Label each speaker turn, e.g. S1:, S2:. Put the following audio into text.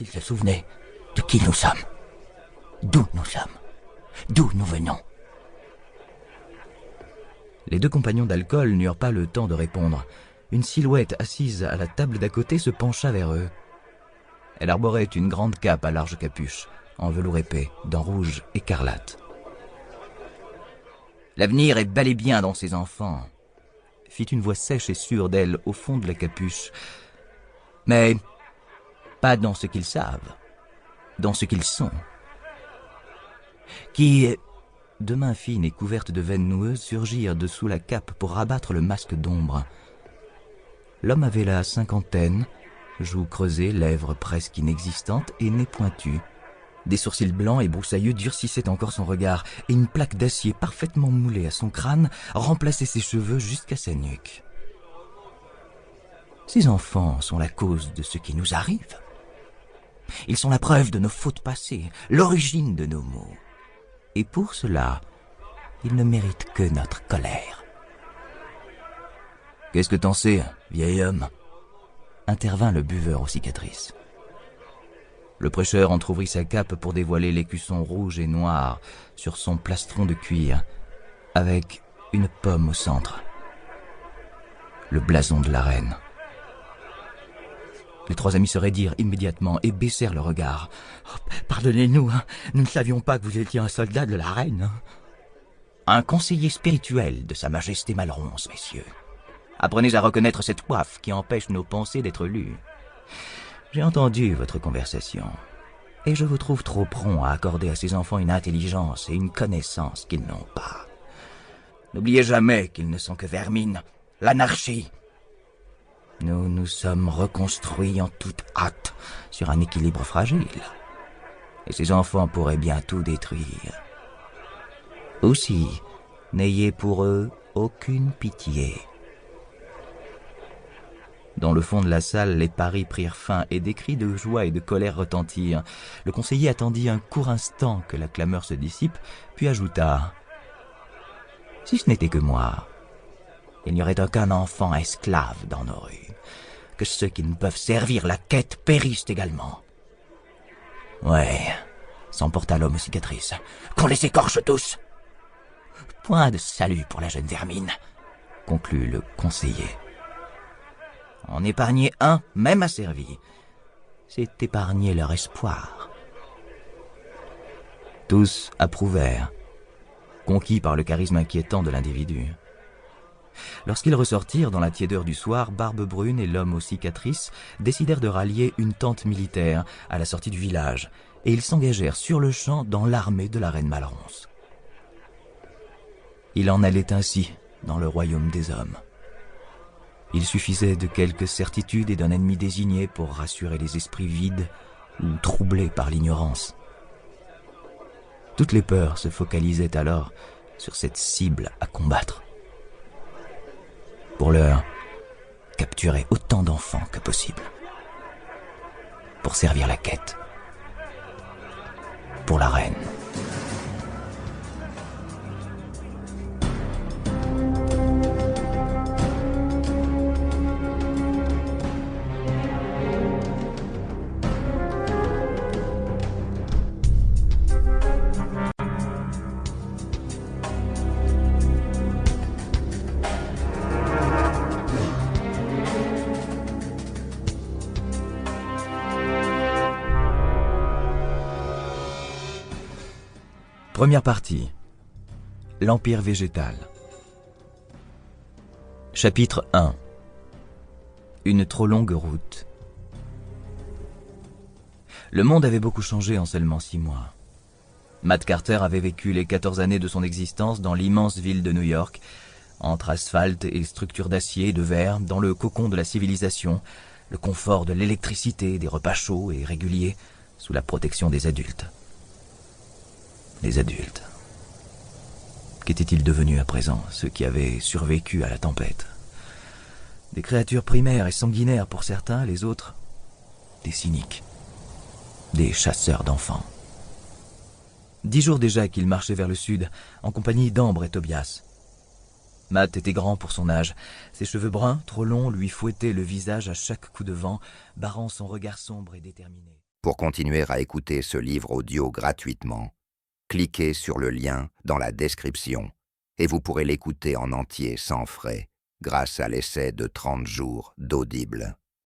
S1: s'il se souvenait de qui nous sommes, d'où nous sommes, d'où nous venons.
S2: Les deux compagnons d'alcool n'eurent pas le temps de répondre. Une silhouette assise à la table d'à côté se pencha vers eux. Elle arborait une grande cape à large capuche, en velours épais, d'un rouge écarlate.
S1: « L'avenir est bel et bien dans ces enfants »,
S2: fit une voix sèche et sûre d'elle au fond de la capuche.
S1: « Mais pas dans ce qu'ils savent, dans ce qu'ils sont. »
S2: Qui... Deux mains fines et couvertes de veines noueuses surgirent de sous la cape pour rabattre le masque d'ombre. L'homme avait la cinquantaine, joues creusées, lèvres presque inexistantes et nez pointu. Des sourcils blancs et broussailleux durcissaient encore son regard, et une plaque d'acier parfaitement moulée à son crâne remplaçait ses cheveux jusqu'à sa nuque.
S1: Ces enfants sont la cause de ce qui nous arrive. Ils sont la preuve de nos fautes passées, l'origine de nos maux. Et pour cela, ils ne méritent que notre colère.
S2: « Qu'est-ce que t'en sais, vieil homme ?» intervint le buveur aux cicatrices. Le prêcheur entr'ouvrit sa cape pour dévoiler l'écusson rouge et noir sur son plastron de cuir, avec une pomme au centre. Le blason de la reine. Les trois amis se raidirent immédiatement et baissèrent le regard.
S1: Oh, « Pardonnez-nous, hein, nous ne savions pas que vous étiez un soldat de la reine. » Un conseiller spirituel de Sa Majesté Malronce, messieurs. Apprenez à reconnaître cette coiffe qui empêche nos pensées d'être lues. J'ai entendu votre conversation, et je vous trouve trop prompt à accorder à ces enfants une intelligence et une connaissance qu'ils n'ont pas. N'oubliez jamais qu'ils ne sont que vermine, l'anarchie. Nous nous sommes reconstruits en toute hâte sur un équilibre fragile. Et ces enfants pourraient bien tout détruire. Aussi, n'ayez pour eux aucune pitié.
S2: Dans le fond de la salle, les paris prirent fin et des cris de joie et de colère retentirent. Le conseiller attendit un court instant que la clameur se dissipe, puis ajouta «
S1: Si ce n'était que moi, il n'y aurait aucun enfant esclave dans nos rues. Que ceux qui ne peuvent servir la quête périssent également. » Ouais, s'emporta l'homme aux cicatrices. Qu'on les écorche tous. Point de salut pour la jeune vermine, conclut le conseiller. En épargner un, même asservi, c'est épargner leur espoir.
S2: Tous approuvèrent, conquis par le charisme inquiétant de l'individu. Lorsqu'ils ressortirent dans la tiédeur du soir, Barbe Brune et l'homme aux cicatrices décidèrent de rallier une tente militaire à la sortie du village, et ils s'engagèrent sur le champ dans l'armée de la reine Malronce. Il en allait ainsi dans le royaume des hommes. Il suffisait de quelques certitudes et d'un ennemi désigné pour rassurer les esprits vides ou troublés par l'ignorance. Toutes les peurs se focalisaient alors sur cette cible à combattre. Pour l'heure, capturer autant d'enfants que possible. Pour servir la quête. Pour la reine. Première partie. L'Empire végétal. Chapitre 1. Une trop longue route. Le monde avait beaucoup changé en seulement 6 mois. Matt Carter avait vécu les 14 années de son existence dans l'immense ville de New York, entre asphalte et structures d'acier et de verre, dans le cocon de la civilisation, le confort de l'électricité, des repas chauds et réguliers, sous la protection des adultes. Les adultes. Qu'étaient-ils devenus à présent, ceux qui avaient survécu à la tempête? Des créatures primaires et sanguinaires pour certains, les autres, des cyniques, des chasseurs d'enfants. 10 jours déjà qu'il marchait vers le sud, en compagnie d'Ambre et Tobias. Matt était grand pour son âge. Ses cheveux bruns, trop longs, lui fouettaient le visage à chaque coup de vent, barrant son regard sombre et déterminé.
S3: Pour continuer à écouter ce livre audio gratuitement, cliquez sur le lien dans la description et vous pourrez l'écouter en entier sans frais grâce à l'essai de 30 jours d'Audible.